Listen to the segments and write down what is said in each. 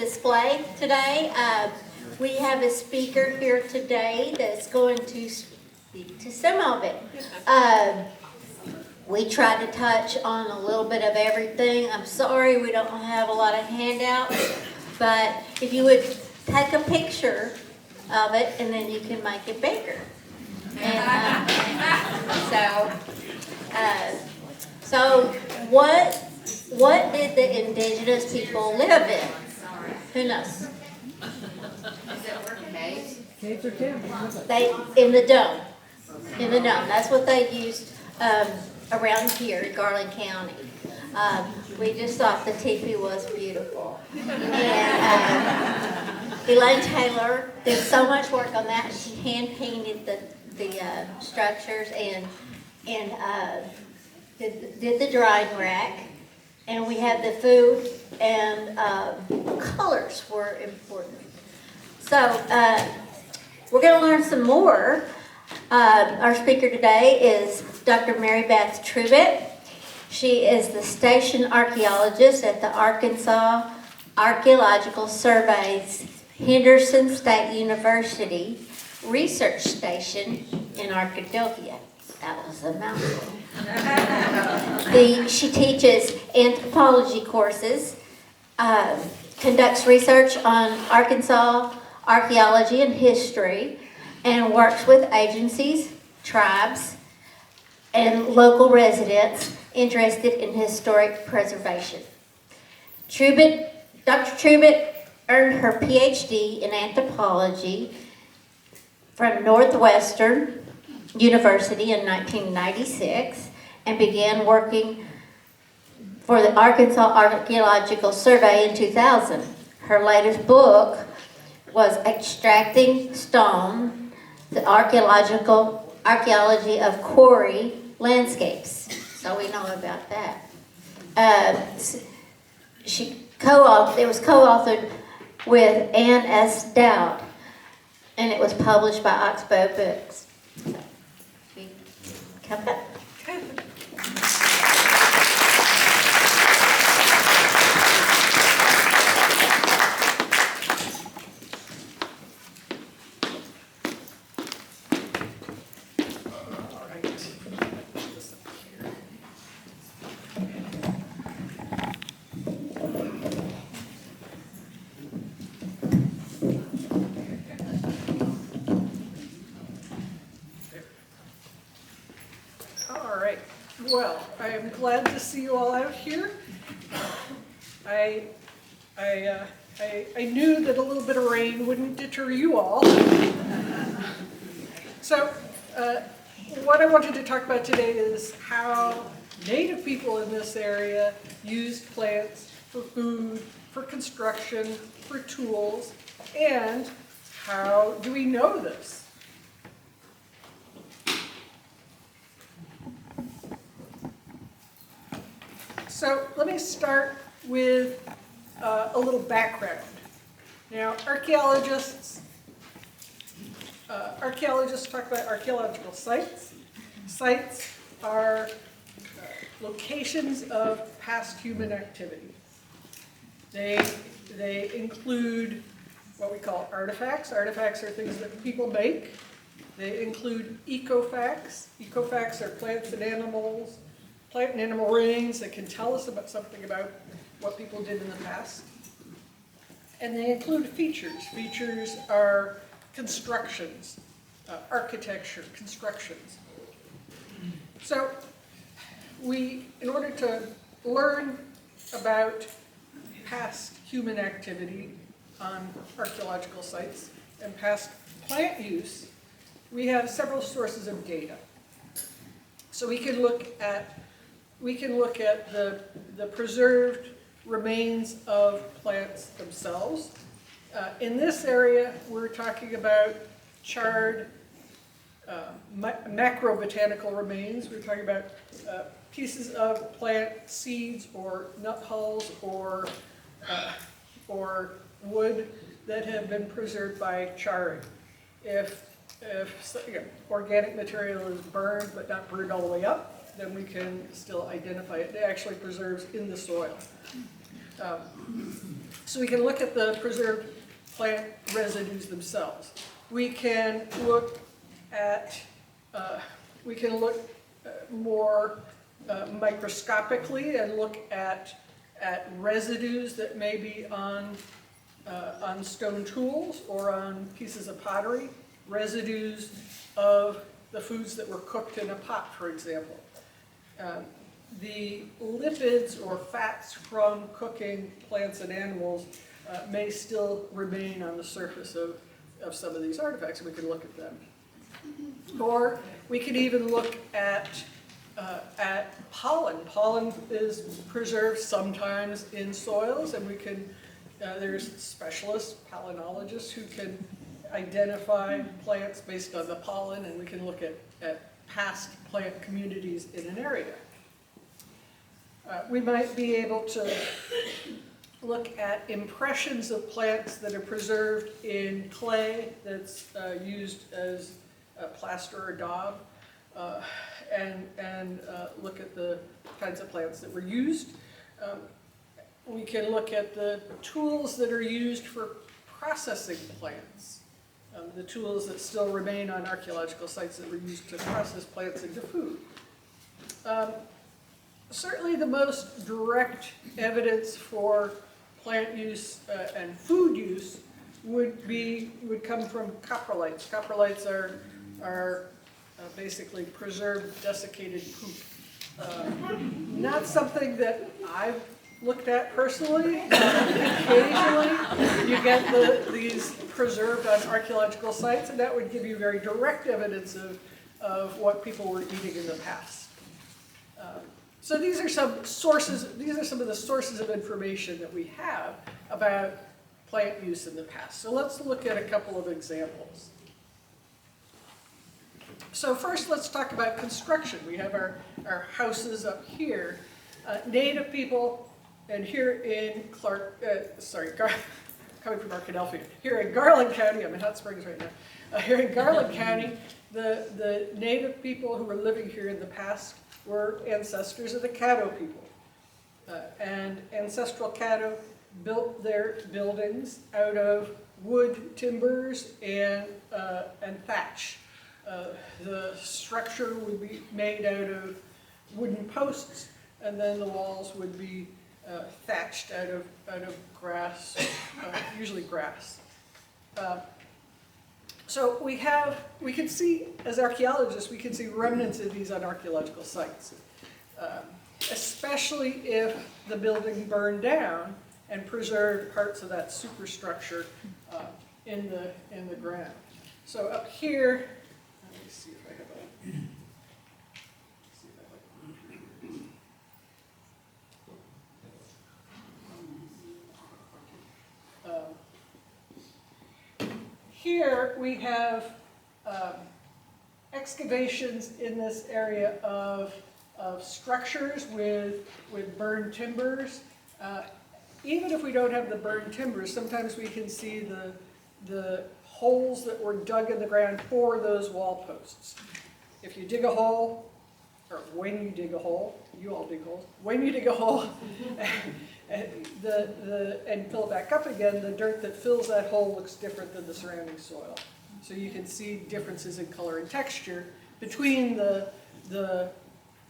display today. We have a speaker here today that's going to speak to some of it. We tried to touch on a little bit of everything. I'm sorry we don't have a lot of handouts, but if you would take a picture of it and then you can make it bigger. And so what did the indigenous people live in? Who knows? Caves or camping? In the dome. In the dome. That's what they used around here in Garland County. We just thought the teepee was beautiful. And Elaine Taylor did so much work on that. She hand painted the structures and did the drying rack. And we had the food, and colors were important. So we're going to learn some more. Our speaker today is Dr. Mary Beth Trubitt. She is the station archaeologist at the Arkansas Archaeological Survey's Henderson State University Research Station in Arkadelphia. That was a mouthful. She teaches anthropology courses, conducts research on Arkansas archaeology and history, and works with agencies, tribes, and local residents interested in historic preservation. Dr. Trubitt earned her PhD in anthropology from Northwestern University in 1996 and began working for the Arkansas Archaeological Survey in 2000. Her latest book was Extracting Stone, the Archaeology of Quarry Landscapes. So we know about that. It was co-authored with Ann S. Dowd, and it was published by Oxbow Books. Come back. Well, I am glad to see you all out here. I knew that a little bit of rain wouldn't deter you all. So what I wanted to talk about today is how Native people in this area used plants for food, for construction, for tools, and how do we know this? So let me start with a little background. Now, archaeologists talk about archaeological sites. Sites are locations of past human activity. They include what we call artifacts. Artifacts are things that people make. They include ecofacts. Ecofacts are plants and animals. Plant and animal remains that can tell us about something about what people did in the past. And they include features. Features are constructions, architecture, constructions. So in order to learn about past human activity on archaeological sites and past plant use, we have several sources of data. So we can look at the preserved remains of plants themselves. In this area, we're talking about charred macrobotanical remains. We're talking about pieces of plant seeds or nut hulls or wood that have been preserved by charring. If organic material is burned but not burned all the way up, then we can still identify it. It actually preserves in the soil. So we can look at the preserved plant residues themselves. We can look at, more microscopically and look at residues that may be on stone tools or on pieces of pottery, residues of the foods that were cooked in a pot, for example. The lipids or fats from cooking plants and animals may still remain on the surface of some of these artifacts, and we can look at them. Or we can even look at pollen. Pollen is preserved sometimes in soils, and we can, there's specialists, pollinologists, who can identify plants based on the pollen, and we can look at past plant communities in an area. We might be able to look at impressions of plants that are preserved in clay that's used as a plaster or daub, and look at the kinds of plants that were used. We can look at the tools that are used for processing plants, the tools that still remain on archaeological sites that were used to process plants into food. Certainly the most direct evidence for plant use and food use would come from coprolites. Coprolites are basically preserved desiccated poop. Not something that I've looked at personally. Occasionally you get these preserved on archaeological sites, and that would give you very direct evidence of what people were eating in the past. So these are some sources, these are some of the sources of information that we have about plant use in the past. So let's look at a couple of examples. So first let's talk about construction. We have our houses up here. Native people, and here in coming from Arkadelphia, here in Garland County, I'm in Hot Springs right now. Here in Garland County, the native people who were living here in the past were ancestors of the Caddo people. And ancestral Caddo built their buildings out of wood, timbers, and thatch. The structure would be made out of wooden posts, and then the walls would be thatched out of grass, usually grass. So we can see, as archaeologists, we can see remnants of these on archaeological sites, especially if the building burned down and preserved parts of that superstructure in the ground. So up here, let me see if I have here we have excavations in this area of structures with burned timbers. Even if we don't have the burned timbers, sometimes we can see the holes that were dug in the ground for those wall posts. If you dig a hole, or when you dig a hole, you all dig holes, when you dig a hole, and fill it back up again, the dirt that fills that hole looks different than the surrounding soil. So you can see differences in color and texture between the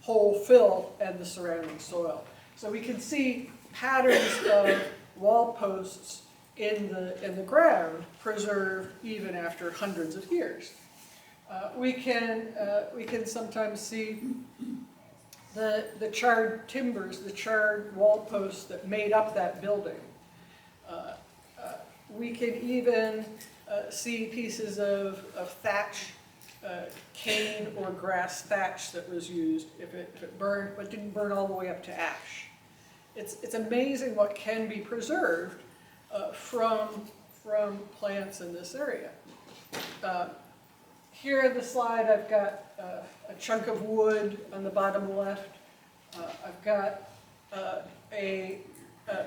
hole fill and the surrounding soil. So we can see patterns of wall posts in the ground preserved even after hundreds of years. We can sometimes see the charred timbers, the charred wall posts that made up that building. We can even see pieces of thatch, cane or grass thatch that was used if it burned, but didn't burn all the way up to ash. It's amazing what can be preserved from plants in this area. Here in the slide, I've got a chunk of wood on the bottom left. I've got a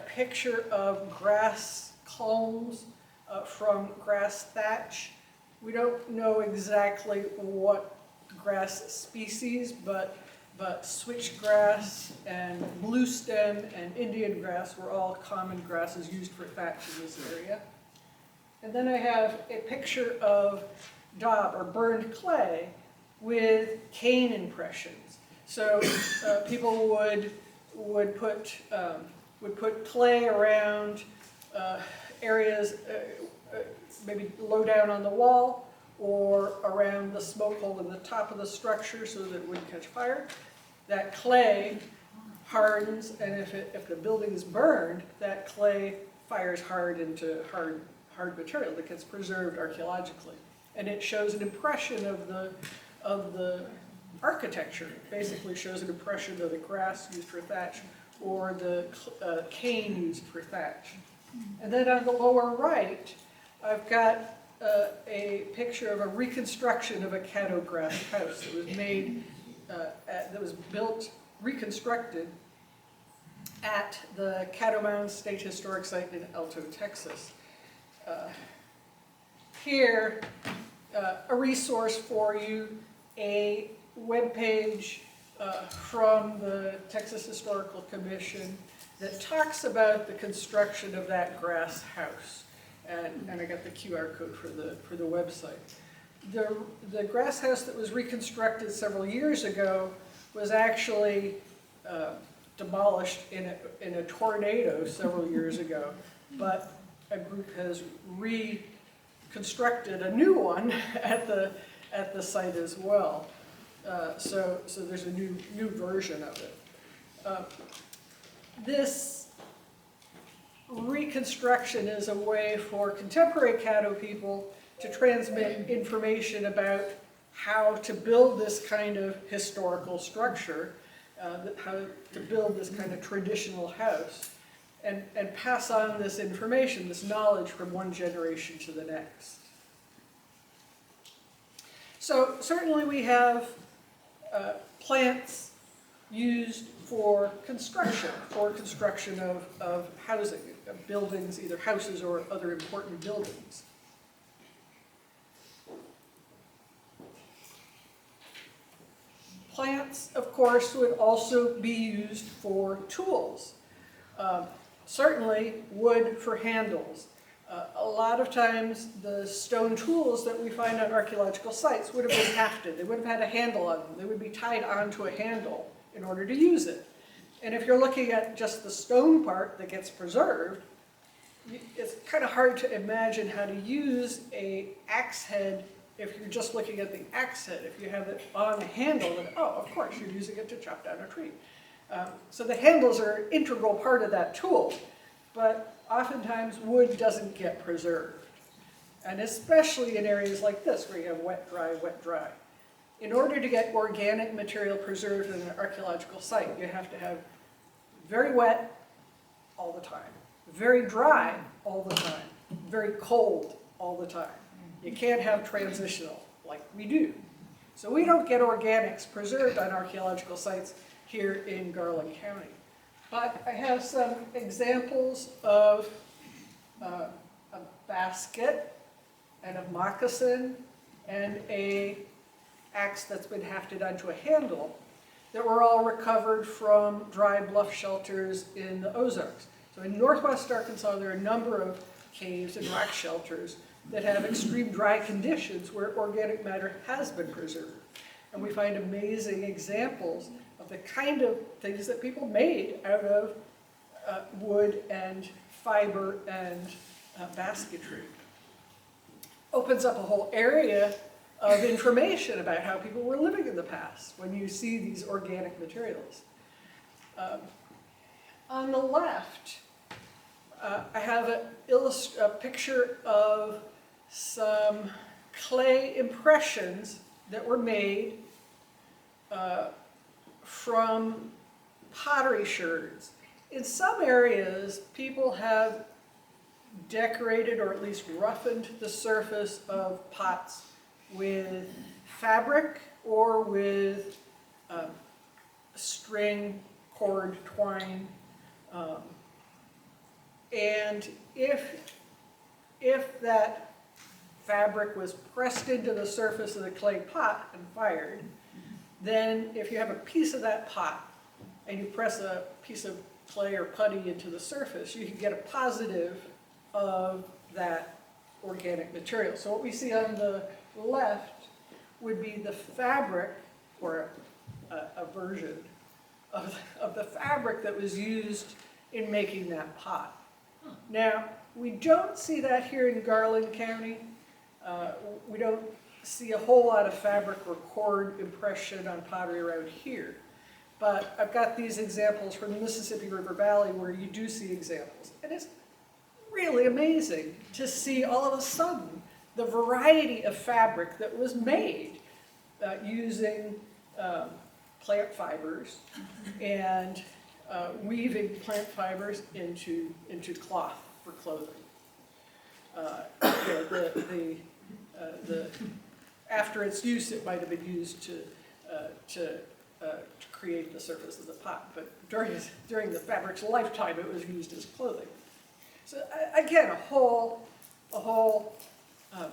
picture of grass culms from grass thatch. We don't know exactly what grass species, but but switchgrass and blue stem and Indian grass were all common grasses used for thatch in this area. And then I have a picture of daub, or burned clay, with cane impressions. So people would put clay around areas, maybe low down on the wall, or around the smoke hole in the top of the structure so that it wouldn't catch fire. That clay hardens, and if the building is burned, that clay fires hard into hard material that gets preserved archaeologically. And it shows an impression of the architecture. It basically shows an impression of the grass used for thatch or the cane used for thatch. And then on the lower right, I've got a picture of a reconstruction of a caddo grass house that was made, that was built, reconstructed at the Caddo Mound State Historic Site in Alto, Texas. Here, a resource for you, a webpage from the Texas Historical Commission that talks about the construction of that grass house. And I got the QR code for the website. The grass house that was reconstructed several years ago was actually demolished in a tornado several years ago, but a group has reconstructed a new one at the site as well. So there's a new version of it. This reconstruction is a way for contemporary Caddo people to transmit information about how to build this kind of historical structure, how to build this kind of traditional house, and pass on this information, this knowledge from one generation to the next. So certainly we have plants used for construction of housing, of buildings, either houses or other important buildings. Plants, of course, would also be used for tools. Certainly wood for handles. A lot of times the stone tools that we find on archaeological sites would have been hafted. They would have had a handle on them. They would be tied onto a handle in order to use it. And if you're looking at just the stone part that gets preserved, it's kind of hard to imagine how to use an axe head if you're just looking at the axe head. If you have it on a handle, then, oh, of course, you're using it to chop down a tree. So the handles are an integral part of that tool, but oftentimes wood doesn't get preserved. And especially in areas like this, where you have wet, dry, wet, dry. In order to get organic material preserved in an archaeological site, you have to have very wet all the time, very dry all the time, very cold all the time. You can't have transitional like we do. So we don't get organics preserved on archaeological sites here in Garland County. But I have some examples of a basket and a moccasin and a axe that's been hafted onto a handle that were all recovered from dry bluff shelters in the Ozarks. So in northwest Arkansas, there are a number of caves and rock shelters that have extreme dry conditions where organic matter has been preserved. And we find amazing examples of the kind of things that people made out of wood and fiber and basketry. Opens up a whole area of information about how people were living in the past when you see these organic materials. On the left, I have a picture of some clay impressions that were made from pottery sherds. In some areas, people have decorated or at least roughened the surface of pots with fabric or with string, cord, twine. And if that fabric was pressed into the surface of the clay pot and fired, then if you have a piece of that pot and you press a piece of clay or putty into the surface, you can get a positive of that organic material. So what we see on the left would be the fabric, or a version of the fabric that was used in making that pot. Now, we don't see that here in Garland County. We don't see a whole lot of fabric or cord impression on pottery around here. But I've got these examples from the Mississippi River Valley where you do see examples. And it's really amazing to see all of a sudden the variety of fabric that was made using plant fibers and weaving plant fibers into cloth for clothing. After its use, it might have been used to create the surface of the pot, but during the fabric's lifetime, it was used as clothing. So again, a whole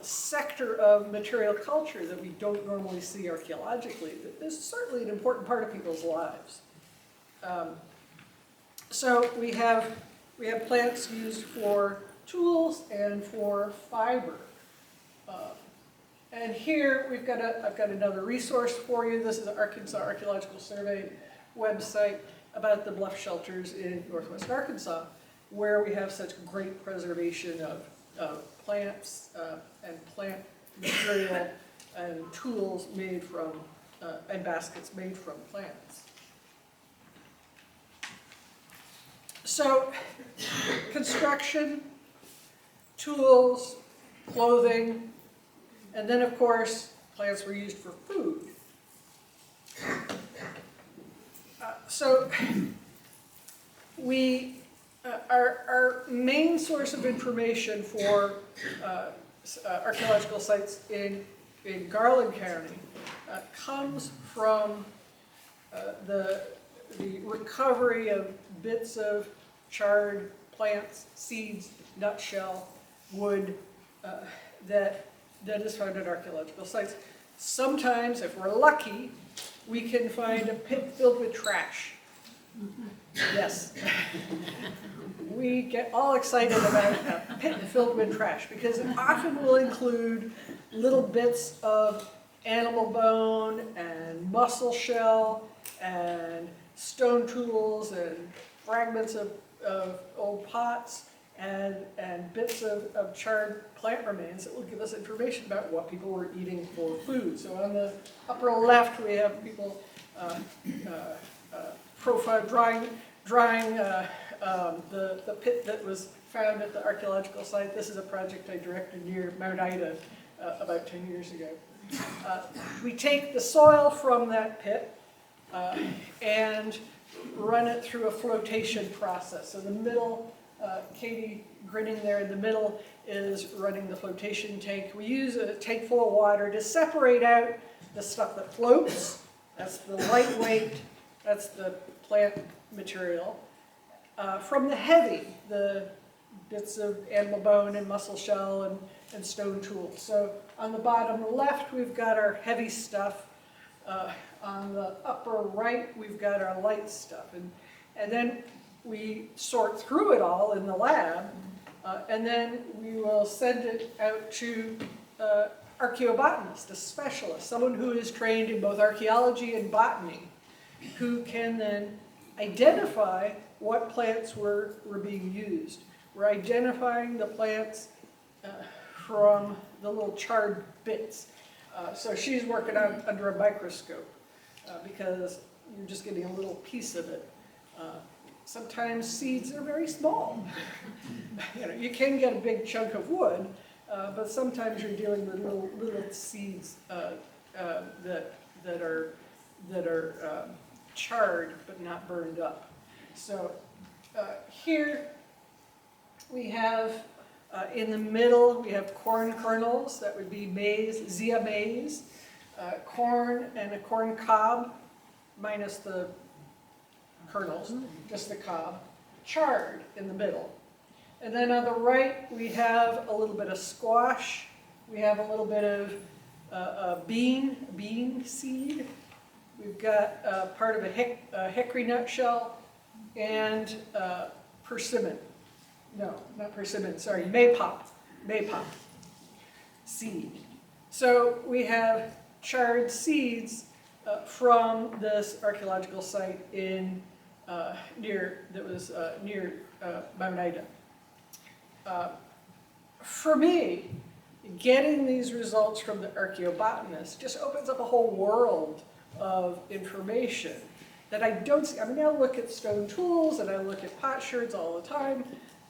sector of material culture that we don't normally see archaeologically that is certainly an important part of people's lives. So we have plants used for tools and for fiber. And here I've got another resource for you. This is the Arkansas Archaeological Survey website about the bluff shelters in northwest Arkansas, where we have such great preservation of plants and plant material and tools made from, and baskets made from plants. So, construction, tools, clothing, and then of course, plants were used for food. So, our main source of information for archaeological sites in Garland County comes from the recovery of bits of charred plants, seeds, nutshell, wood that is found at archaeological sites. Sometimes, if we're lucky, we can find a pit filled with trash. Yes. We get all excited about a pit filled with trash because it often will include little bits of animal bone and mussel shell and stone tools and fragments of old pots and bits of charred plant remains that will give us information about what people were eating for food. So on the upper left we have people profile drawing the pit that was found at the archaeological site. This is a project I directed near Mount Ida about 10 years ago. We take the soil from that pit and run it through a flotation process. So the middle, Katie grinning there in the middle, is running the flotation tank. We use a tank full of water to separate out the stuff that floats. That's the lightweight, that's the plant material. From the heavy, the bits of animal bone and mussel shell and stone tools. So on the bottom left, we've got our heavy stuff. On the upper right, we've got our light stuff. And then we sort through it all in the lab, and then we will send it out to archaeobotanist, a specialist, someone who is trained in both archaeology and botany, who can then identify what plants were being used. We're identifying the plants from the little charred bits. So she's working under a microscope because you're just getting a little piece of it. Sometimes seeds are very small. You can get a big chunk of wood, but sometimes you're dealing with little seeds that are charred but not burned up. So here we have in the middle we have corn kernels. That would be maize, zea maize, corn and a corn cob minus the kernels, just the cob, charred in the middle. And then on the right we have a little bit of squash. We have a little bit of bean seed. We've got part of a hickory nutshell and persimmon. No, not persimmon, sorry, maypop seed. So we have charred seeds from this archaeological site in near Mount Ida. For me, getting these results from the archaeobotanist just opens up a whole world of information that I don't see. I mean, I look at stone tools and I look at potsherds all the time,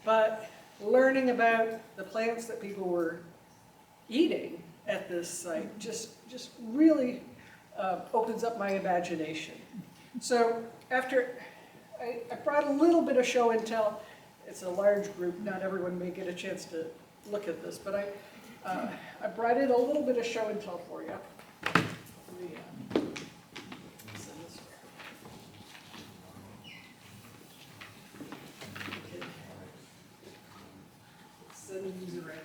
but learning about the plants that people were eating at this site just really opens up my imagination. So after, I brought a little bit of show and tell. It's a large group, not everyone may get a chance to look at this, but I brought in a little bit of show and tell for you. Send this around. Send these around.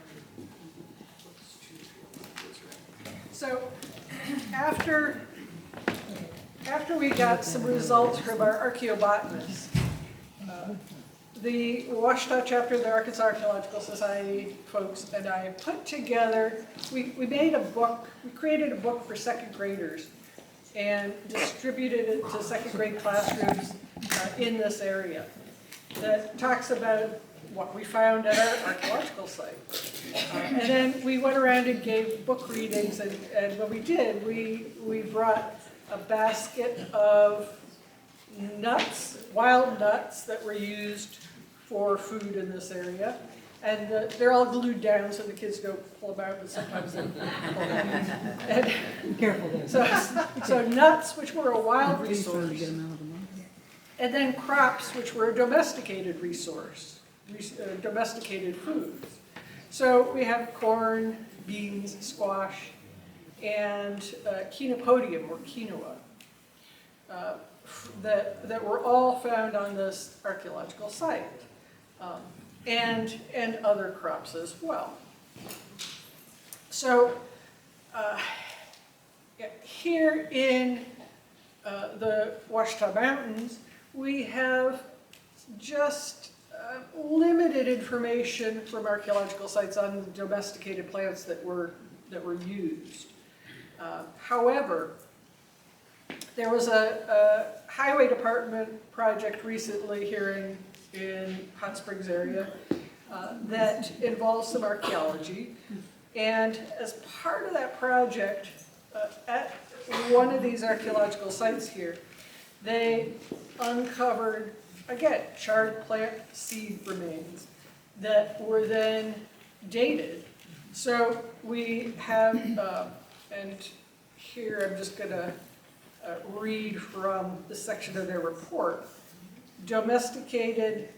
So after we got some results from our archaeobotanists, the Ouachita chapter of the Arkansas Archaeological Society folks and I put together, we made a book, we created a book for second graders and distributed it to second grade classrooms in this area that talks about what we found at our archaeological site. And then we went around and gave book readings, and what we did, we brought a basket of nuts, wild nuts that were used for food in this area. And they're all glued down so the kids don't pull them out, but sometimes they pull them out. Be careful there. So nuts, which were a wild resource. And then crops, which were a domesticated resource, domesticated foods. So we have corn, beans, squash, and chenopodium, or quinoa, that were all found on this archaeological site, and other crops as well. So here in the Ouachita Mountains, we have just limited information from archaeological sites on the domesticated plants that were used. However, there was a highway department project recently here in Hot Springs area that involves some archaeology. And as part of that project, at one of these archaeological sites here, they uncovered, again, charred plant seed remains that were then dated. So we have, and here I'm just going to read from the section of their report, domesticated,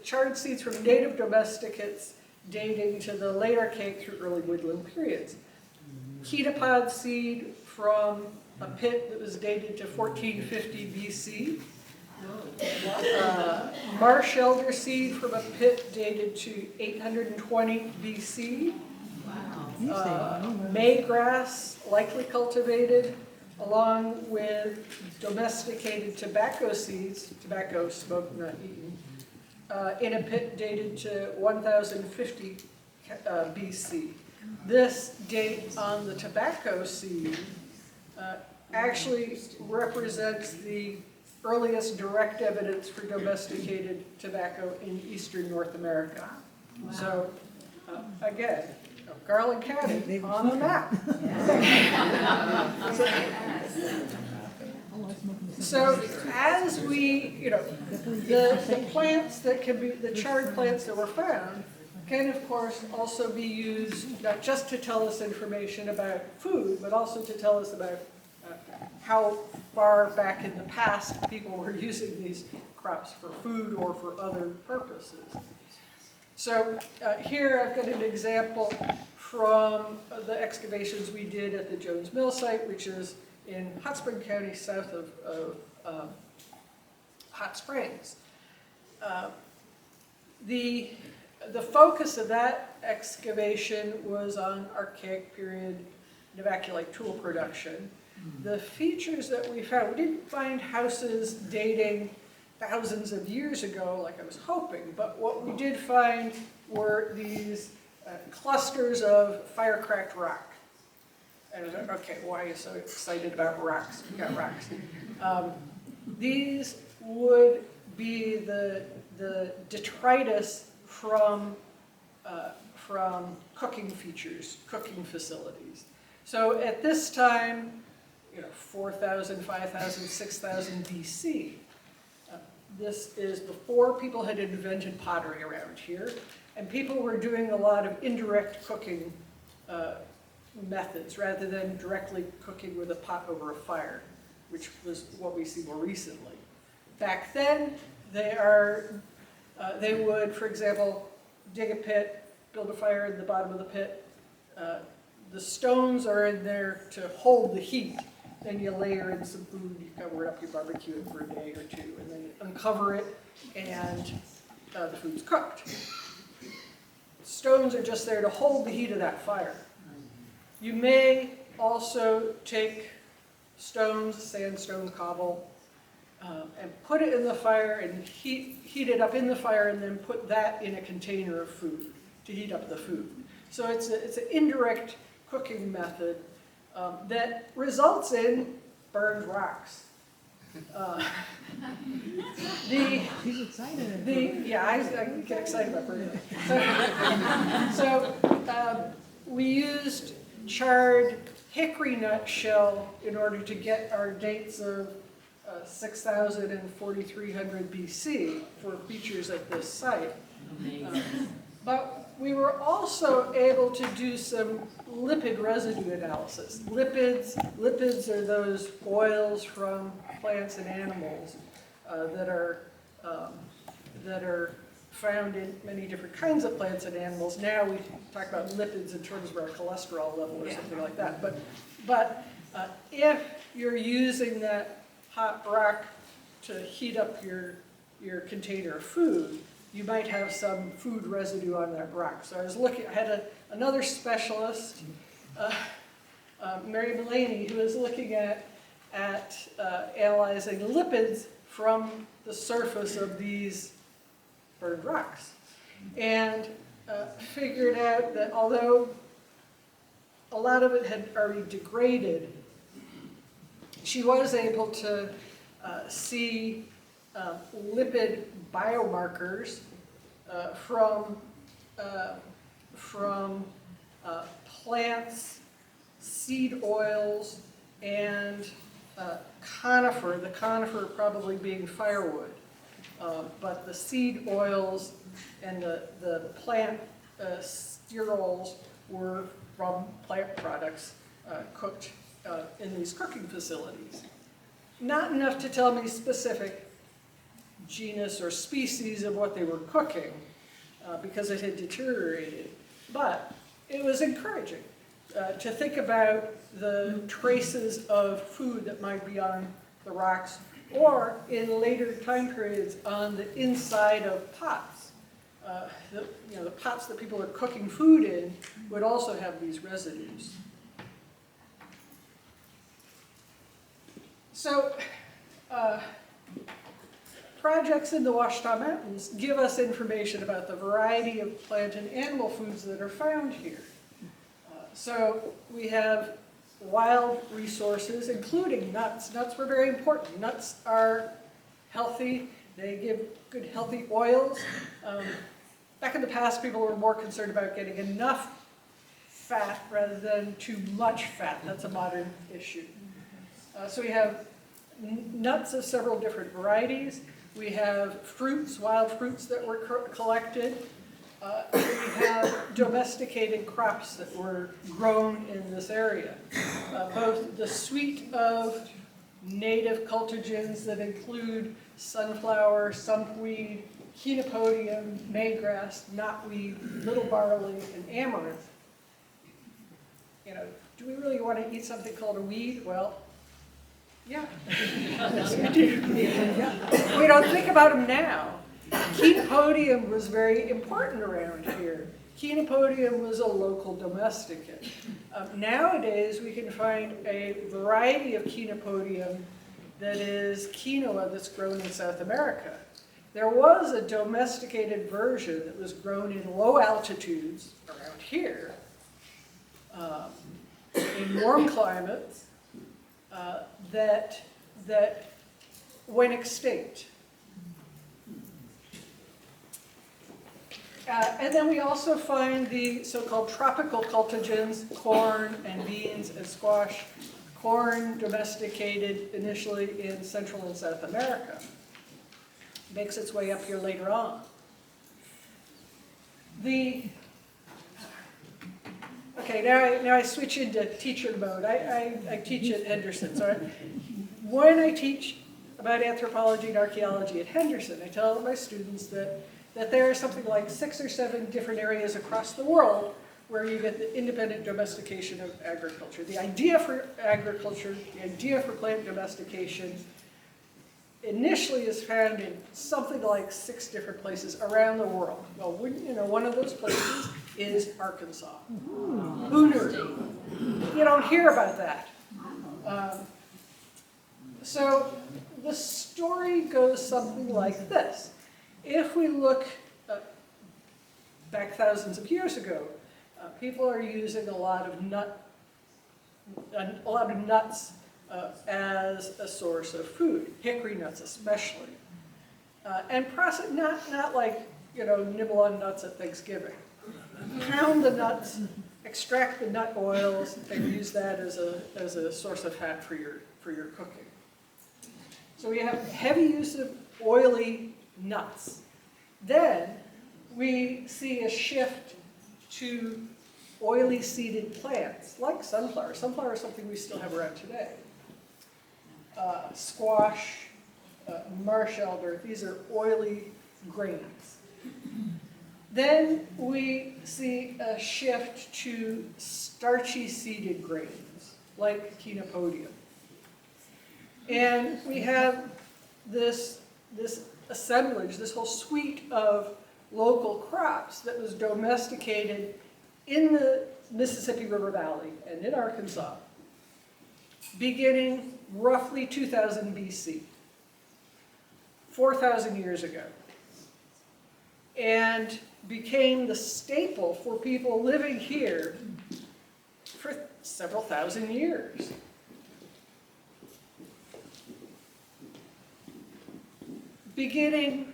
charred seeds from native domesticates dating to the late Archaic through early woodland periods. Ketopod seed from a pit that was dated to 1450 BC. Marsh elder seed from a pit dated to 820 BC. Maygrass, likely cultivated, along with domesticated tobacco seeds, tobacco smoked, not eaten, in a pit dated to 1050 BC. This date on the tobacco seed actually represents the earliest direct evidence for domesticated tobacco in eastern North America. Wow. So, again, Garland County on the map. So as we, the plants that can be, the charred plants that were found can of course also be used not just to tell us information about food, but also to tell us about how far back in the past people were using these crops for food or for other purposes. So here I've got an example from the excavations we did at the Jones Mill site, which is in Hot Spring County, south of Hot Springs. The focus of that excavation was on Archaic period Novaculite tool production. The features that we found, we didn't find houses dating thousands of years ago like I was hoping, but what we did find were these clusters of fire-cracked rock. And I was like, okay, why are you so excited about rocks? We got rocks. These would be the detritus from cooking features, cooking facilities. So at this time, 4,000, 5,000, 6,000 BC, this is before people had invented pottery around here, and people were doing a lot of indirect cooking methods rather than directly cooking with a pot over a fire, which was what we see more recently. Back then, they would, for example, dig a pit, build a fire in the bottom of the pit. The stones are in there to hold the heat. Then you layer in some food, you cover it up, you barbecue it for a day or two, and then you uncover it, and the food's cooked. Stones are just there to hold the heat of that fire. You may also take stones, sandstone, cobble, and put it in the fire and heat it up in the fire, and then put that in a container of food to heat up the food. So it's an indirect cooking method that results in burned rocks. He's excited. Yeah, I get excited about burning. So we used charred hickory nut shell in order to get our dates of 6,000 and 4,300 BC for features at this site. But we were also able to do some lipid residue analysis. Lipids are those oils from plants and animals that are found in many different kinds of plants and animals. Now we talk about lipids in terms of our cholesterol level or something like that. But if you're using that hot rock to heat up your container of food, you might have some food residue on that rock. So I had another specialist, Mary Mullaney, who was looking at analyzing lipids from the surface of these burned rocks, and figured out that although a lot of it had already degraded, she was able to see lipid biomarkers from plants, seed oils, and conifer, the conifer probably being firewood. But the seed oils and the plant sterols were from plant products cooked in these cooking facilities. Not enough to tell me specific genus or species of what they were cooking because it had deteriorated, but it was encouraging to think about the traces of food that might be on the rocks or in later time periods on the inside of pots. The pots that people are cooking food in would also have these residues. So, projects in the Ouachita Mountains give us information about the variety of plant and animal foods that are found here. So we have wild resources, including nuts. Nuts were very important. Nuts are healthy. They give good healthy oils. Back in the past, people were more concerned about getting enough fat rather than too much fat. That's a modern issue. So we have nuts of several different varieties. We have fruits, wild fruits that were collected. We have domesticated crops that were grown in this area. Both the suite of native cultigens that include sunflower, sumpweed, chenopodium, maygrass, knotweed, little barley, and amaranth. Do we really want to eat something called a weed? Well, yeah. Yes, we do. We don't think about them now. Chenopodium was very important around here. Chenopodium was a local domesticate. Nowadays, we can find a variety of Chenopodium that is quinoa that's grown in South America. There was a domesticated version that was grown in low altitudes around here, in warm climates, that went extinct. And then we also find the so-called tropical cultigens, corn and beans and squash. Corn domesticated initially in Central and South America. Makes its way up here later on. Okay, now I switch into teacher mode. I teach at Henderson. So when I teach about anthropology and archaeology at Henderson, I tell my students that there are something like 6 or 7 different areas across the world where you get the independent domestication of agriculture. The idea for agriculture, the idea for plant domestication, initially is found in something like 6 different places around the world. Well, one of those places is Arkansas. Who knew? You don't hear about that. So the story goes something like this. If we look back thousands of years ago, people are using a lot of nuts as a source of food, hickory nuts especially, and process not like nibble on nuts at Thanksgiving. Pound the nuts, extract the nut oils, and use that as a source of fat for your cooking. So we have heavy use of oily nuts. Then we see a shift to oily seeded plants, like sunflower. Sunflower is something we still have around today. Squash, marsh elder, these are oily grains. Then we see a shift to starchy seeded grains, like Chenopodium. And we have this assemblage, this whole suite of local crops that was domesticated in the Mississippi River Valley and in Arkansas, beginning roughly 2000 BC, 4,000 years ago, and became the staple for people living here for several thousand years. Beginning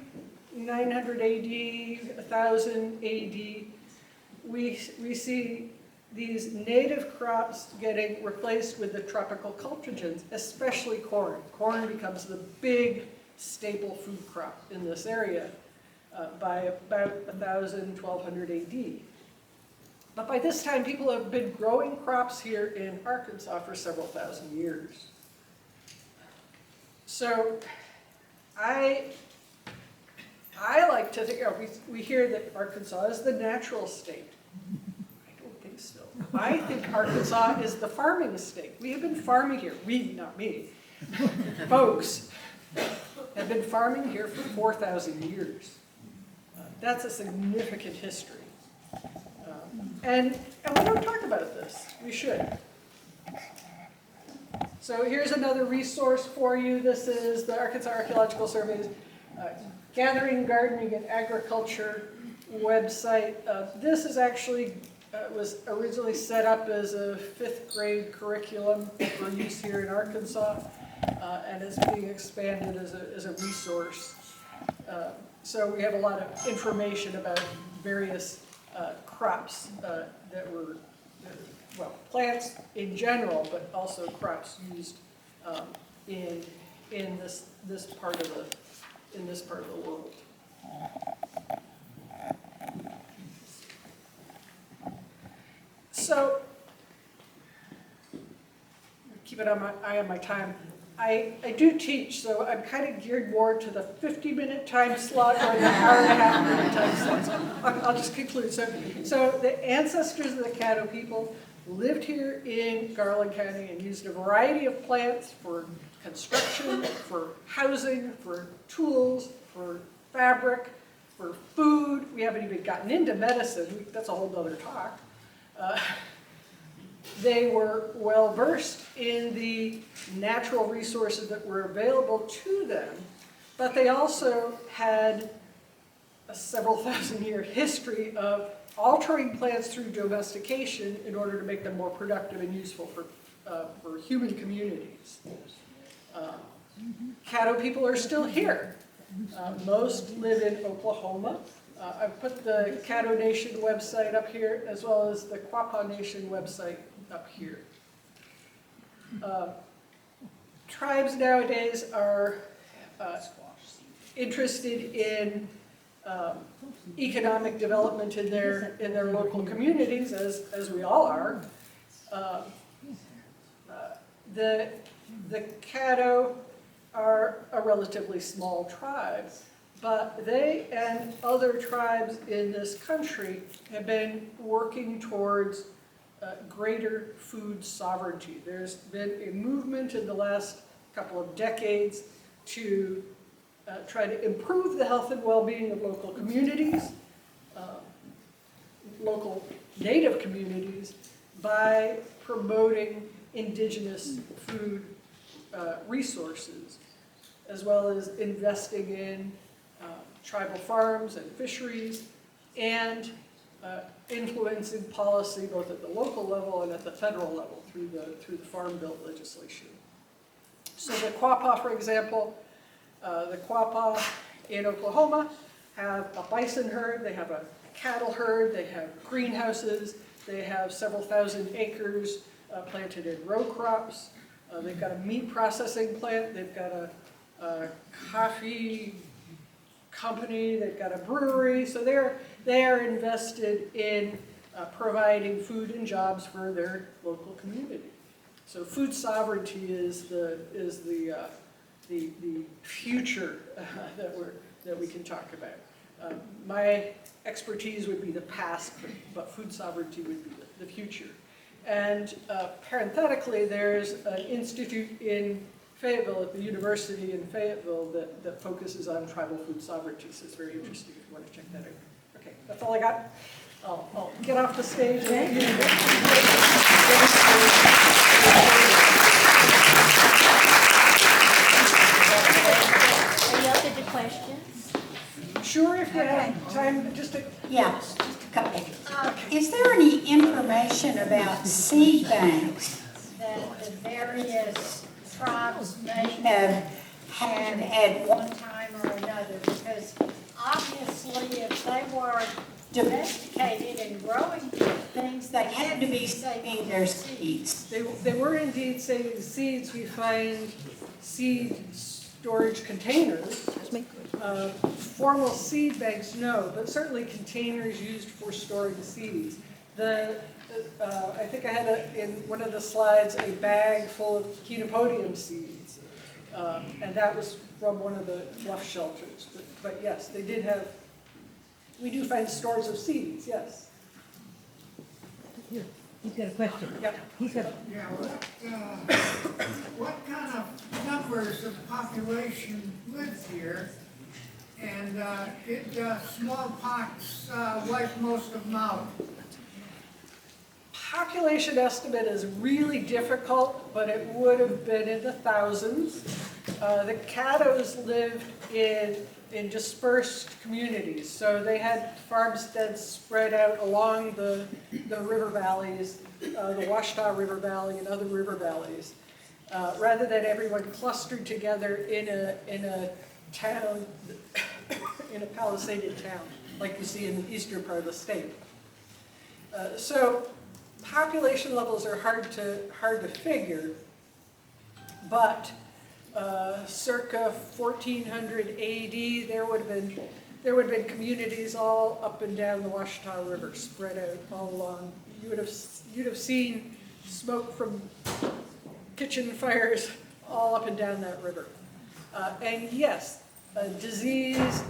900 AD, 1000 AD, we see these native crops getting replaced with the tropical cultigens, especially corn. Corn becomes the big staple food crop in this area by about 1000, 1200 AD. But by this time, people have been growing crops here in Arkansas for several thousand years. So I like to think, we hear that Arkansas is the natural state. I don't think so. I think Arkansas is the farming state. We have been farming here. We, not me. Folks have been farming here for 4,000 years. That's a significant history. And we don't talk about this. We should. So here's another resource for you. This is the Arkansas Archaeological Survey's Gathering, Gardening, and Agriculture website. This is actually was originally set up as a 5th grade curriculum for use here in Arkansas, and is being expanded as a resource. So we have a lot of information about various crops that were, well, plants in general, but also crops used in this part of the world. So, keep an eye on my time. I do teach, so I'm kind of geared more to the 50-minute time slot or the hour-and-a-half-minute time slot. So I'll just conclude. So the ancestors of the Caddo people lived here in Garland County and used a variety of plants for construction, for housing, for tools, for fabric, for food. We haven't even gotten into medicine. That's a whole other talk. They were well versed in the natural resources that were available to them, but they also had a several thousand-year history of altering plants through domestication in order to make them more productive and useful for human communities. Caddo people are still here. Most live in Oklahoma. I've put the Caddo Nation website up here, as well as the Quapaw Nation website up here. Tribes nowadays are interested in economic development in their local communities, as we all are. The Caddo are a relatively small tribe, but they and other tribes in this country have been working towards greater food sovereignty. There's been a movement in the last couple of decades to try to improve the health and well-being of local communities, local native communities, by promoting indigenous food resources, as well as investing in tribal farms and fisheries, and influencing policy both at the local level and at the federal level through the Farm Bill legislation. So the Quapaw, for example, the Quapaw in Oklahoma have a bison herd, they have a cattle herd, they have greenhouses, they have several thousand acres planted in row crops. They've got a meat processing plant, they've got a coffee company, they've got a brewery, so they are invested in providing food and jobs for their local community. So food sovereignty is the future that we can talk about. My expertise would be the past, but food sovereignty would be the future. And parenthetically, there's an institute in Fayetteville, at the university in Fayetteville, that focuses on tribal food sovereignty. So it's very interesting if you want to check that out. Okay, that's all I got. I'll get off the stage. And Any other questions? sure, if you have time, just to... Yeah, just a couple. Is there any information about seed banks that the various tribes may have had at one time or another? Because obviously if they were domesticated and growing things, they had to be saving their seeds. They were indeed saving seeds. We find seed storage containers. Formal seed banks, no, but certainly containers used for storing seeds. I think I had in one of the slides a bag full of chenopodium seeds, and that was from one of the bluff shelters. But yes, they did have. We do find stores of seeds. Yes. Here, he's got a question. Yep. He's got. Yeah, what kind of numbers of population live here? And did smallpox wipe most of them out? Population estimate is really difficult, but it would have been in the thousands. The Caddos lived in dispersed communities, so they had farmsteads spread out along the river valleys, the Washita River Valley and other river valleys, rather than everyone clustered together in a town, in a palisaded town, like you see in the eastern part of the state. So population levels are hard to figure, but circa 1400 AD, there would have been communities all up and down the Washita River, spread out all along. You'd have seen smoke from kitchen fires all up and down that river. And yes, disease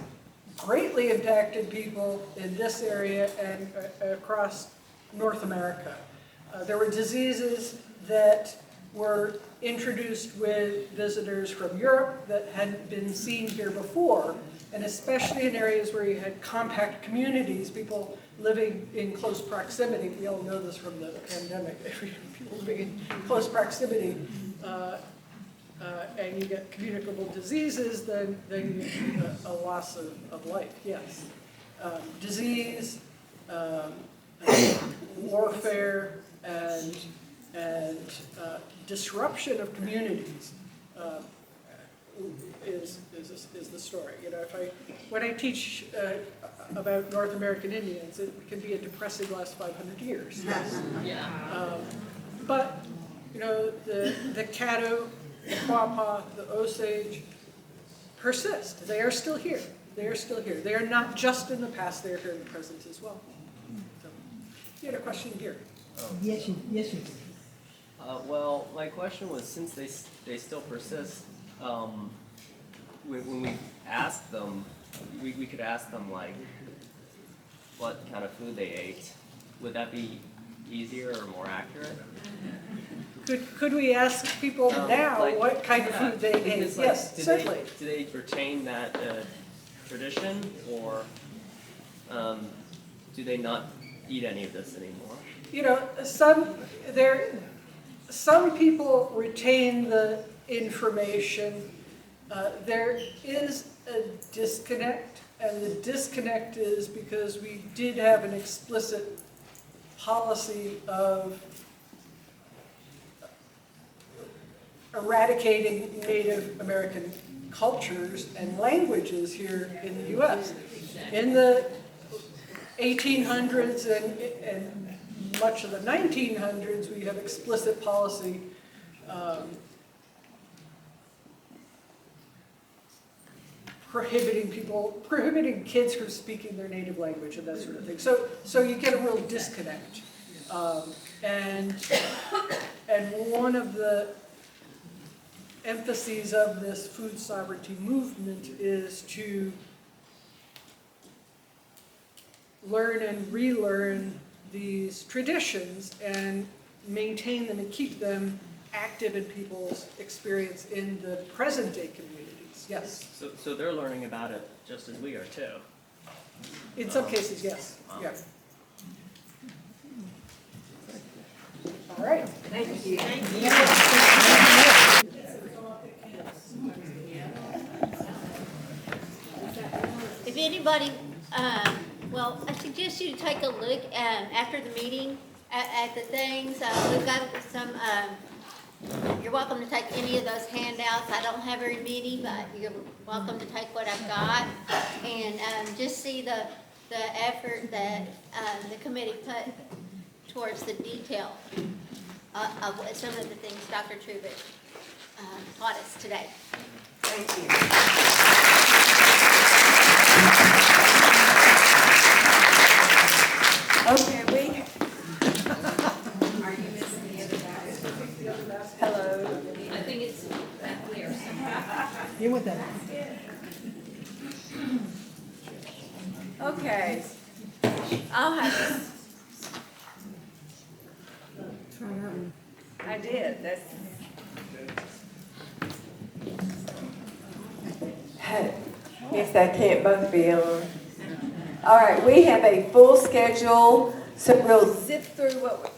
greatly impacted people in this area and across North America. There were diseases that were introduced with visitors from Europe that hadn't been seen here before, and especially in areas where you had compact communities, people living in close proximity. We all know this from the pandemic. People living in close proximity, and you get communicable diseases, then you get a loss of life, yes. Disease, warfare, and disruption of communities is the story. You know, when I teach about North American Indians, it can be a depressing last 500 years. Yes. But you know, the Caddo, the Quapaw, the Osage persist. They are still here. They are still here. They are not just in the past, they are here in the present as well. So, you had a question here. Yes, you do. Well, my question was, since they still persist, when we ask them, we could ask them like what kind of food they ate. Would that be easier or more accurate? Could we ask people now like, what kind of food they ate? Because, like, Yes, certainly. Do they retain that tradition, or do they not eat any of this anymore? You know, some people retain the information. There is a disconnect, and the disconnect is because we did have an explicit policy of eradicating Native American cultures and languages here in the U.S. In the 1800s and much of the 1900s, we have explicit policy prohibiting kids from speaking their native language and that sort of thing. So you get a real disconnect. And one of the emphases of this food sovereignty movement is to learn and relearn these traditions and maintain them and keep them active in people's experience in the present day communities. Yes. So they're learning about it just as we are too. In some cases, yes. Yeah. All right. Thank you. If anybody, well, I suggest you take a look after the meeting at the things. We've got some, you're welcome to take any of those handouts. I don't have very many, but you're welcome to take what I've got. And just see the effort that the committee put towards the detail of some of the things Dr. Trubich taught us today. Thank you. Okay, are you missing the other guys? Hello. I think it's back there somewhere. You with that? Okay. I'll have this. I did, that's. Guess I can't both be on. All right, we have a full schedule, so we'll zip through what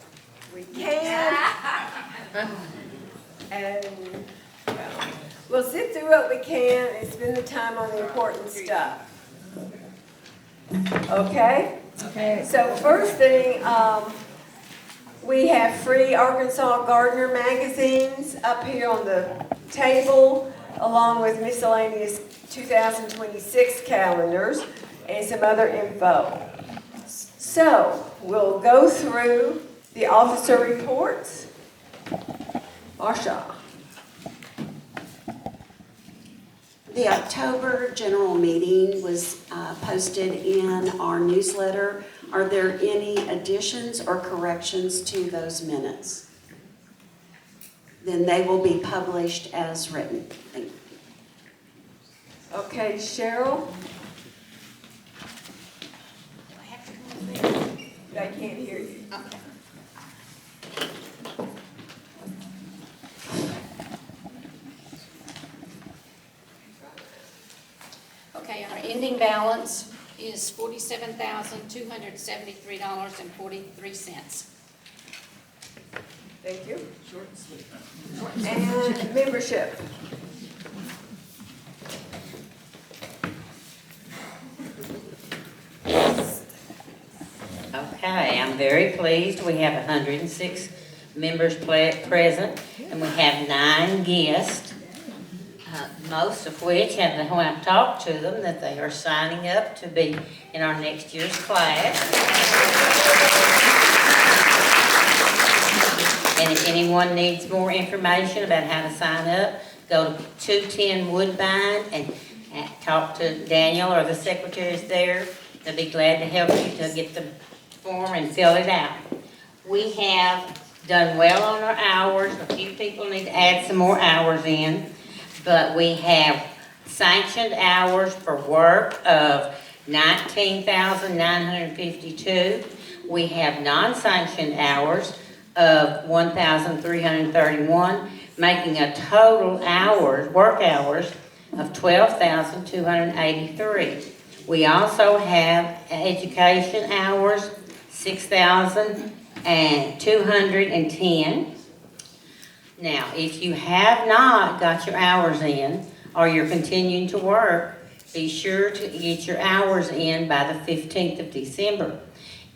we can. And we'll zip through what we can and spend the time on the important stuff. Okay? Okay. So first thing, we have free Arkansas Gardener magazines up here on the table, along with miscellaneous 2026 calendars and some other info. So we'll go through the officer reports. Marsha. The October general meeting was posted in our newsletter. Are there any additions or corrections to those minutes? Then they will be published as written. Thank you. Okay, Cheryl? I can't hear you. ending balance is $47,273.43. Thank you. And membership. Okay, I'm very pleased. We have 106 members present, and we have 9 guests, most of which have, when I've talked to them, that they are signing up to be in our next year's class. And if anyone needs more information about how to sign up, go to 210 Woodbine and talk to Daniel or the secretaries there. They'll be glad to help you to get the form and fill it out. We have done well on our hours. A few people need to add some more hours in, but we have sanctioned hours for work of 19,952. We have non-sanctioned hours of 1,331, making a total work hours of 12,283. We also have education hours, 6,210. Now, if you have not got your hours in, or you're continuing to work, be sure to get your hours in by the 15th of December.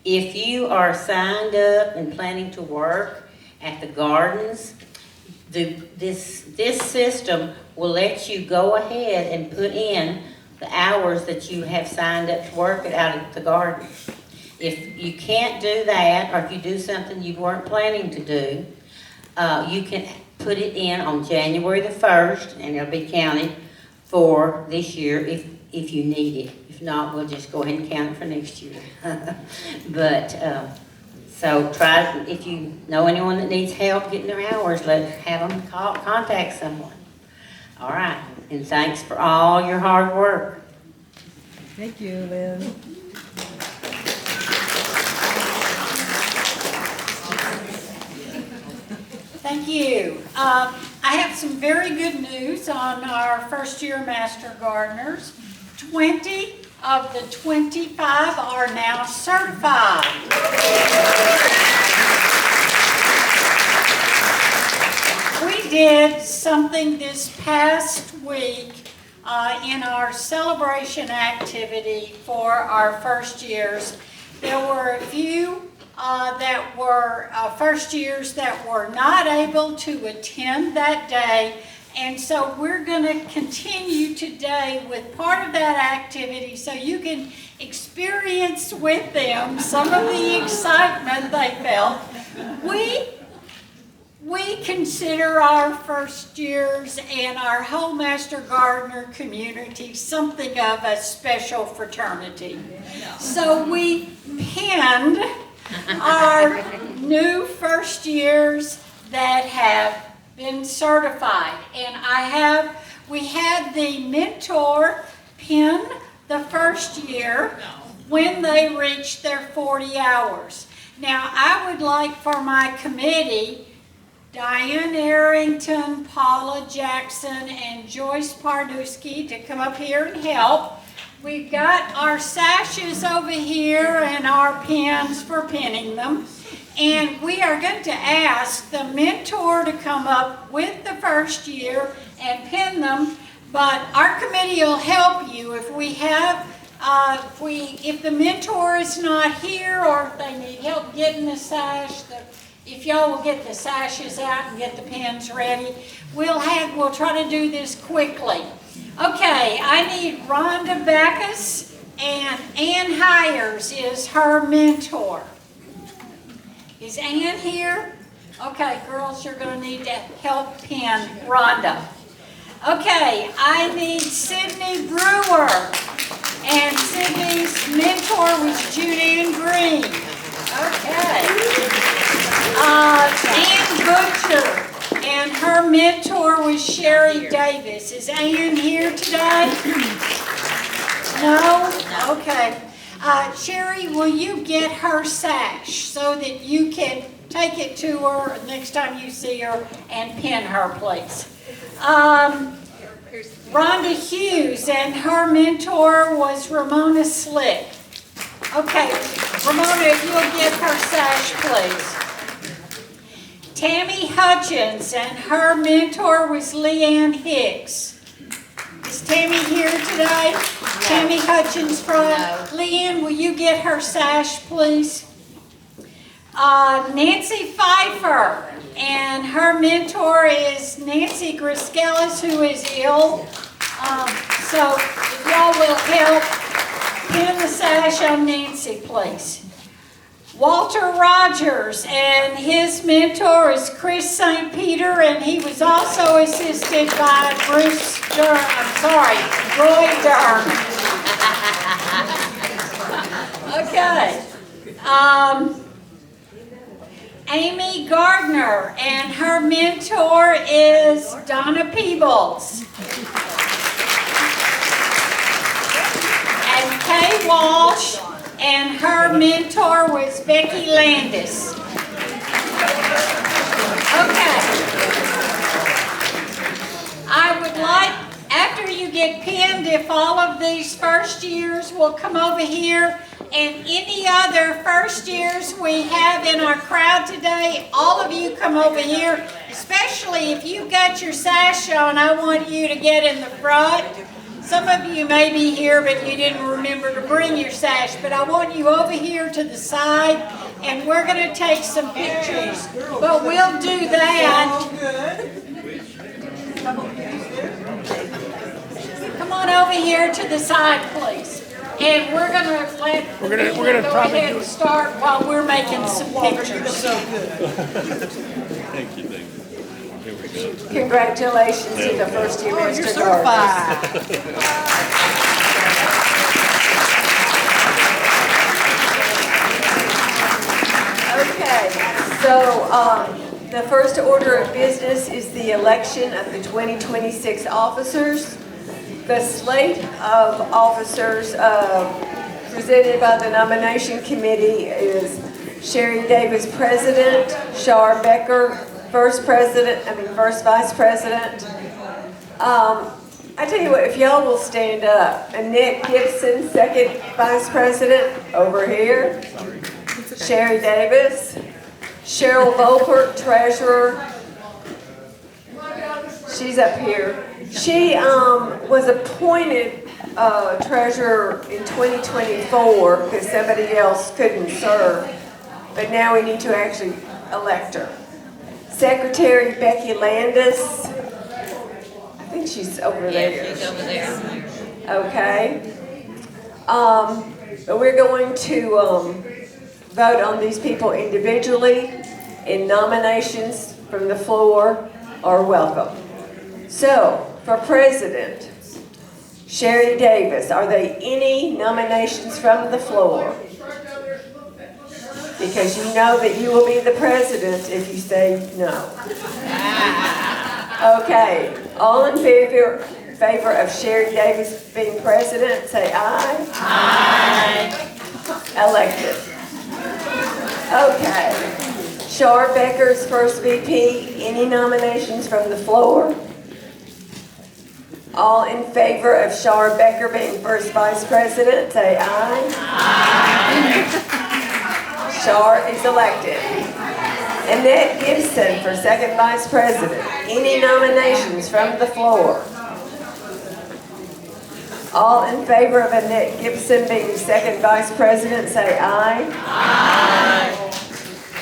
If you are signed up and planning to work at the gardens, this system will let you go ahead and put in the hours that you have signed up to work out at the garden. If you can't do that, or if you do something you weren't planning to do, you can put it in on January the 1st, and it'll be counted for this year if you need it. If not, we'll just go ahead and count it for next year. But, so try, if you know anyone that needs help getting their hours, have them contact someone. All right, and thanks for all your hard work. Thank you, Lynn. Thank you. I have some very good news on our first-year Master Gardeners. 20 of the 25 are now certified. We did something this past week in our celebration activity for our first years. There were a few that were first years that were not able to attend that day, and so we're going to continue today with part of that activity so you can experience with them some of the excitement they felt. We consider our first years and our whole Master Gardener community something of a special fraternity. So we pinned our new first years that have been certified. And we had the mentor pin the first year when they reached their 40 hours. Now, I would like for my committee, Diane Arrington, Paula Jackson, and Joyce Parduski to come up here and help. We've got our sashes over here and our pins for pinning them. And we are going to ask the mentor to come up with the first year and pin them. But our committee will help you if we have, if the mentor is not here or if they need help getting the sash, if y'all will get the sashes out and get the pins ready, we'll try to do this quickly. Okay, I need Rhonda Backus, and Ann Hires is her mentor. Is Ann here? Okay, girls, you're going to need to help pin Rhonda. Okay, I need Sydney Brewer, and Sydney's mentor was Judy Green. Okay. Ann Butcher, and her mentor was Sherry Davis. Is Ann here today? No? Okay. Sherry, will you get her sash so that you can take it to her next time you see her and pin her, please? Rhonda Hughes, and her mentor was Ramona Slick. Okay, Ramona, if you'll give her sash, please. Tammy Hutchins, and her mentor was Leanne Hicks. Is Tammy here today? No. Tammy Hutchins from? No. Leanne, will you get her sash, please? Nancy Pfeiffer, and her mentor is Nancy Griskelis, who is ill. So if y'all will help pin the sash on Nancy, please. Walter Rogers, and his mentor is Chris St. Peter, and he was also assisted by Roy Durham. Okay. Amy Gardner, and her mentor is Donna Peebles. And Kay Walsh, and her mentor was Becky Landis. Okay. I would like, after you get pinned, if all of these first years will come over here, and any other first years we have in our crowd today, all of you come over here, especially if you got your sash on. I want you to get in the front. Some of you may be here, but you didn't remember to bring your sash, but I want you over here to the side, and we're going to take some pictures, but we'll do that. Come on over here to the side, please. And we're going to let go ahead and start while we're making some pictures. Thank you. Here we go. Congratulations to the first year Mr. Gardner. Okay, so the first order of business is the election of the 2026 officers. The slate of officers presented by the nomination committee is Sherry Davis, President, Shar Becker, First Vice President. I tell you what, if y'all will stand up. Annette Gibson, Second Vice President, over here. Sherry Davis. Cheryl Volpert, Treasurer. She's up here. She was appointed treasurer in 2024 because somebody else couldn't serve, but now we need to actually elect her. Secretary Becky Landis, I think she's over there. Yeah, she's over there. Okay. But we're going to vote on these people individually, and nominations from the floor are welcome. So, for President, Sherry Davis, are there any nominations from the floor? Because you know that you will be the president if you say no. Okay, all in favor of Sherry Davis being president, say aye. Aye. Elected. Okay. Shar Becker's first VP, any nominations from the floor? All in favor of Shar Becker being first vice president, say aye. Aye. Shar is elected. Annette Gibson for second vice president. Any nominations from the floor? All in favor of Annette Gibson being second vice president, say aye. Aye.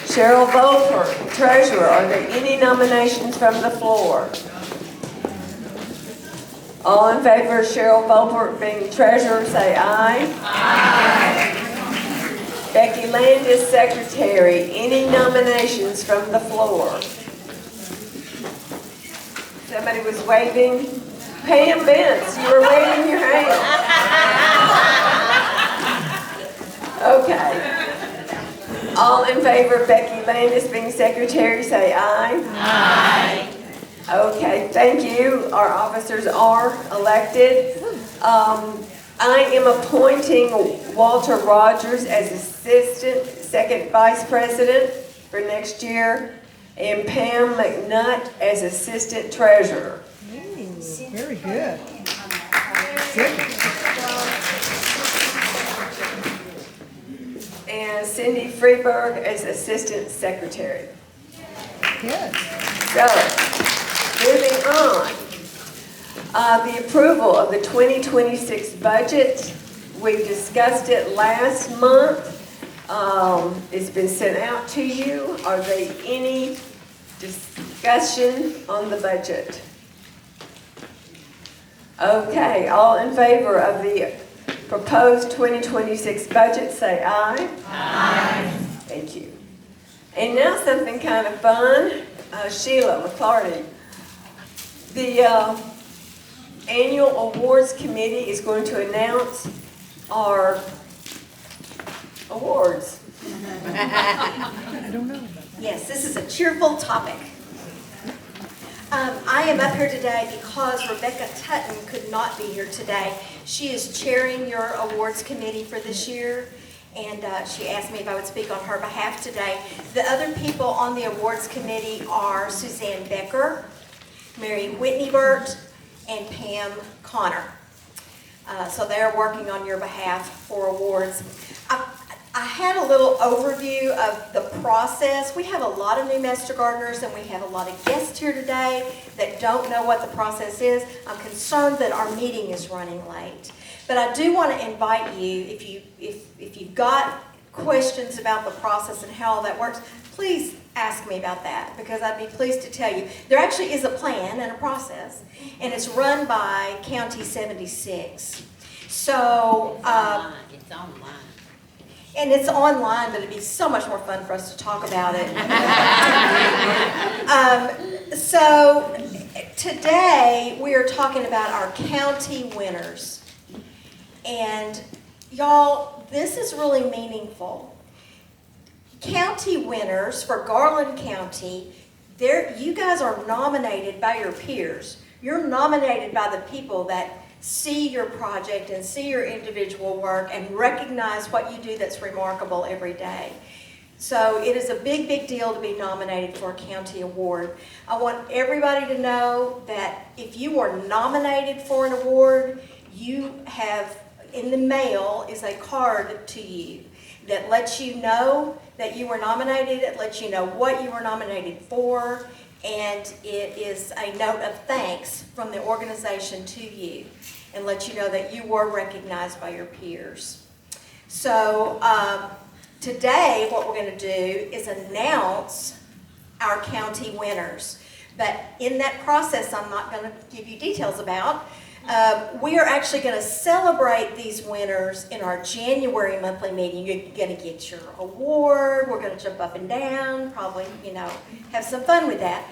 Cheryl Volpert, treasurer. Are there any nominations from the floor? All in favor of Cheryl Volpert being treasurer, say aye. Aye. Becky Landis, secretary. Any nominations from the floor? Somebody was waving. Pam Bentz, you were waving your hand. Okay. All in favor of Becky Landis being secretary, say aye. Aye. Okay, thank you. Our officers are elected. I am appointing Walter Rogers as assistant second vice president for next year, and Pam McNutt as assistant treasurer. Very good. And Cindy Freeberg as Assistant Secretary. Good. So, moving on. The approval of the 2026 budget. We discussed it last month. It's been sent out to you. Are there any discussion on the budget? Okay, all in favor of the proposed 2026 budget, say aye. Aye. Thank you. And now something kind of fun. Sheila McClarty. The annual awards committee is going to announce our awards. I don't know. Yes, this is a cheerful topic. I am up here today because Rebecca Tutton could not be here today. She is chairing your awards committee for this year, and she asked me if I would speak on her behalf today. The other people on the awards committee are Suzanne Becker, Mary Whitney Burt, and Pam Connor. So they're working on your behalf for awards. I had a little overview of the process. We have a lot of new Master Gardeners and we have a lot of guests here today that don't know what the process is. I'm concerned that our meeting is running late. But I do want to invite you, if you've got questions about the process and how all that works, please ask me about that, because I'd be pleased to tell you. There actually is a plan and a process, and it's run by County 76. So, It's online. and it's online, but it'd be so much more fun for us to talk about it. So today we are talking about our county winners. And y'all, this is really meaningful. County winners for Garland County, you guys are nominated by your peers. You're nominated by the people that see your project and see your individual work and recognize what you do that's remarkable every day. So it is a big, big deal to be nominated for a county award. I want everybody to know that if you are nominated for an award, you have, in the mail is a card to you that lets you know that you were nominated, it lets you know what you were nominated for, and it is a note of thanks from the organization to you and let you know that you were recognized by your peers. So today what we're going to do is announce our county winners. But in that process I'm not going to give you details about. We are actually going to celebrate these winners in our January monthly meeting. You're going to get your award. We're going to jump up and down, probably, have some fun with that.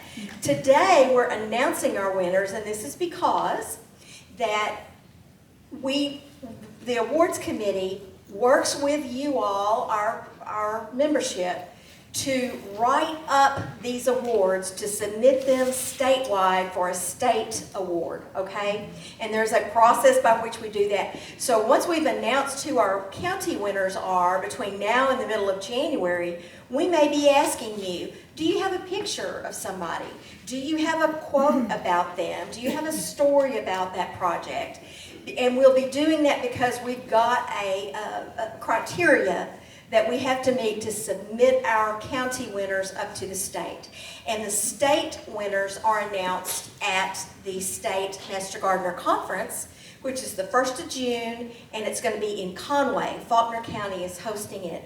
Today, we're announcing our winners, and this is because that the awards committee works with you all, our membership, to write up these awards, to submit them statewide for a state award, okay? And there's a process by which we do that. So once we've announced who our county winners are between now and the middle of January, we may be asking you, do you have a picture of somebody? Do you have a quote about them? Do you have a story about that project? And we'll be doing that because we've got a criteria that we have to meet to submit our county winners up to the state. And the state winners are announced at the State Master Gardener Conference, which is the 1st of June, and it's going to be in Conway. Faulkner County is hosting it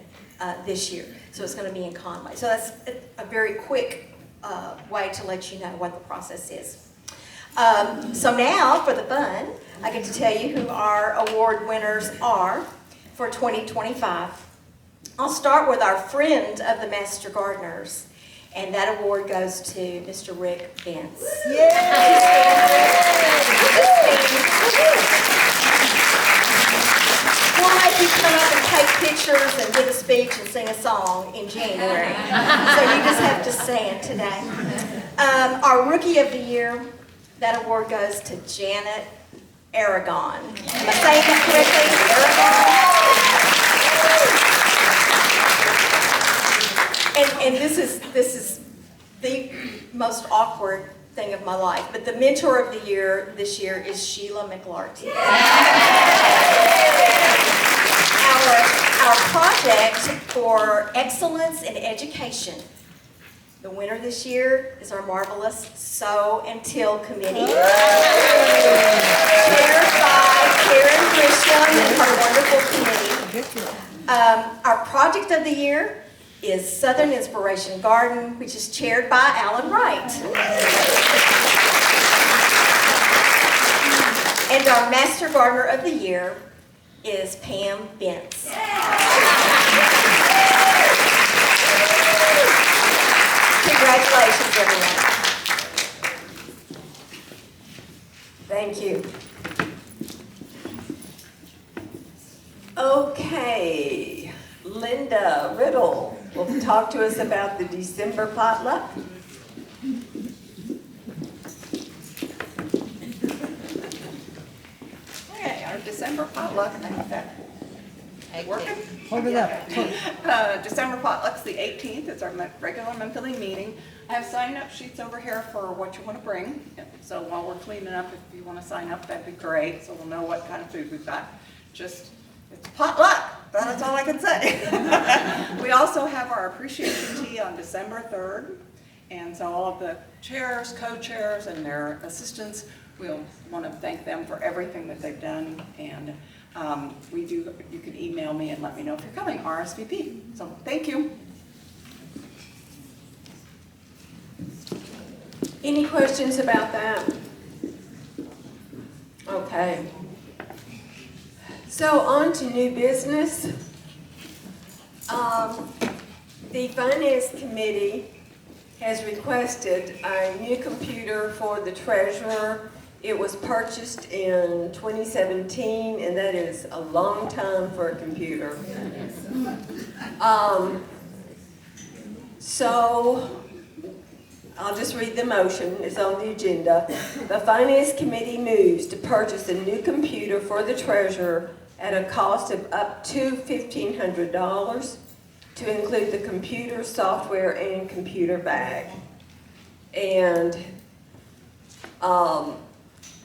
this year, so it's going to be in Conway. So that's a very quick way to let you know what the process is. So now, for the fun, I get to tell you who our award winners are for 2025. I'll start with our friend of the Master Gardeners, and that award goes to Mr. Rick Vance. Yay! We'll make you come up and take pictures and give a speech and sing a song in January. So you just have to stand today. Our Rookie of the Year, that award goes to Janet Aragon. Am I saying that correctly? Aragon? And this is the most awkward thing of my life. But the mentor of the year this year is Sheila McLarty. Our project for excellence in education. The winner this year is our marvelous Sew and Till Committee, chaired by Karen Grisham and her wonderful committee. Our project of the year is Southern Inspiration Garden, which is chaired by Alan Wright. And our Master Gardener of the Year is Pam Bentz. Congratulations, everyone. Thank you. Okay, Linda Riddle will talk to us about the December potluck. Okay, our December potluck, working? Hold it up. December potluck's the 18th, it's our regular monthly meeting. I have sign-up sheets over here for what you want to bring. So while we're cleaning up, if you want to sign up, that'd be great, so we'll know what kind of food we've got. Just, it's potluck, that's all I can say. We also have our appreciation tea on December 3rd, and so all of the chairs, co-chairs, and their assistants, we'll want to thank them for everything that they've done, and you can email me and let me know if you're coming, RSVP. So thank you. Any questions about that? Okay. So on to new business. The Finance Committee has requested a new computer for the treasurer. It was purchased in 2017, and that is a long time for a computer. So I'll just read the motion. It's on the agenda. The Finance Committee moves to purchase a new computer for the treasurer at a cost of up to $1,500 to include the computer, software, and computer bag. And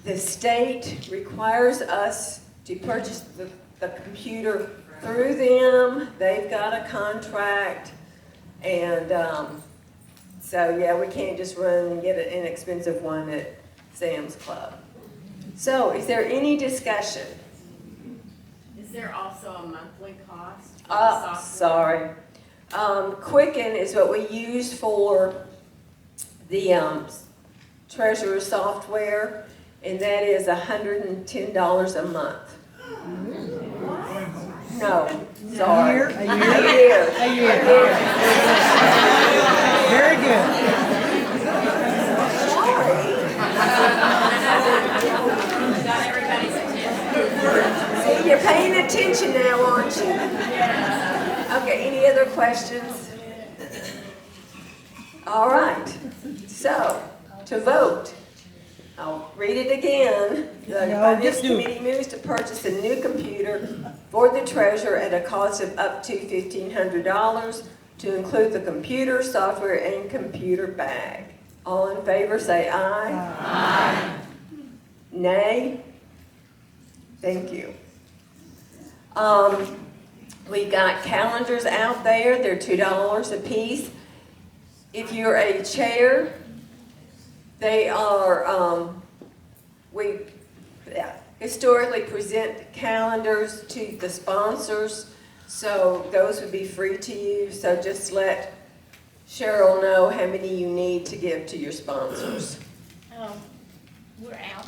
the state requires us to purchase the computer through them. They've got a contract, and so yeah, we can't just run and get an inexpensive one at Sam's Club. So is there any discussion? Is there also a monthly cost? Sorry. Quicken is what we use for the treasurer software, and that is $110 a month. No, sorry. A year? A year. Very good. Sorry. Got everybody's attention. See, you're paying attention now, aren't you? Okay, any other questions? All right, so to vote, I'll read it again. The Finance Committee moves to purchase a new computer for the treasurer at a cost of up to $1,500 to include the computer, software, and computer bag. All in favor say aye. Aye. Nay? Thank you. We've got calendars out there. They're $2 a piece. If you're a chair, they are, we historically present calendars to the sponsors, so those would be free to use. So just let Cheryl know how many you need to give to your sponsors. We're out.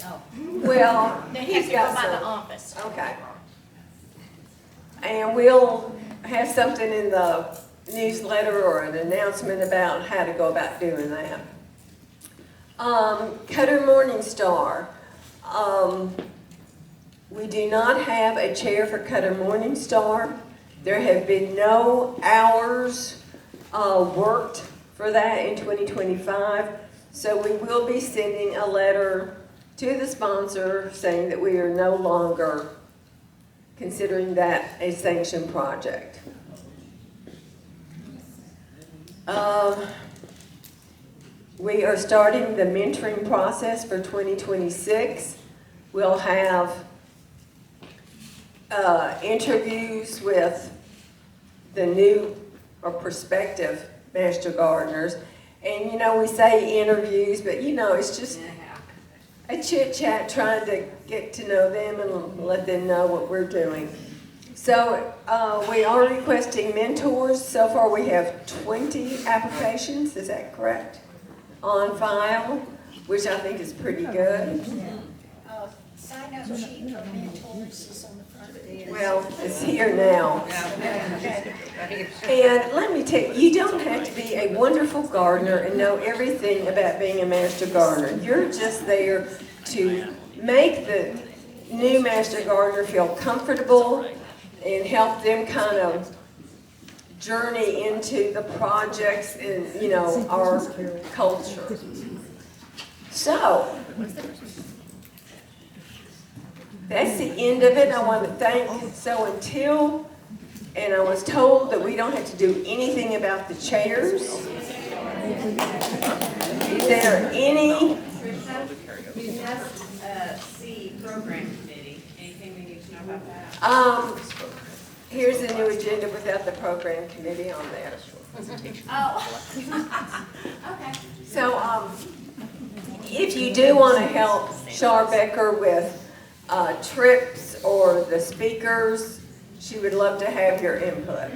Oh. Well, They have he's to go got by the some. office. Okay. And we'll have something in the newsletter or an announcement about how to go about doing that. Cutter Morningstar. We do not have a chair for Cutter Morningstar. There have been no hours worked for that in 2025. So we will be sending a letter to the sponsor saying that we are no longer considering that a sanctioned project. We are starting the mentoring process for 2026. We'll have interviews with the new or prospective Master Gardeners. And you know, we say interviews, but you know, it's just a chit chat trying to get to know them and let them know what we're doing. So we are requesting mentors. So far we have 20 applications, is that correct? On file, which I think is pretty good. Sign up sheet for mentors is on the front desk. Well, it's here now. And let me tell you, you don't have to be a wonderful gardener and know everything about being a master gardener. You're just there to make the new master gardener feel comfortable and help them kind of journey into the projects and, you know, our culture. So, that's the end of it. I want to thank and I was told that we don't have to do anything about the chairs. Is there any? C program committee, anything we need to know about that? Here's the new agenda without the program committee on there. Oh. Okay. So, if you do want to help Charbecker with trips or the speakers, she would love to have your input.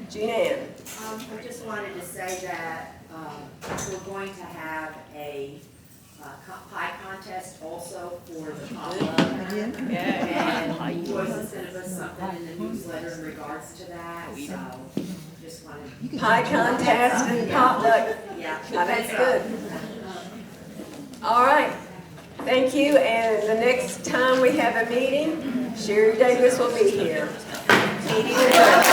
Jean Ann. I just wanted to say that we're going to have a pie contest also for the potluck. And Joyce is going to put something in the newsletter in regards to that, so just wanted. Pie contest and potluck. Yeah. That's good. All right. Thank you, and the next time we have a meeting, Sherry Davis will be here. Meeting adjourned.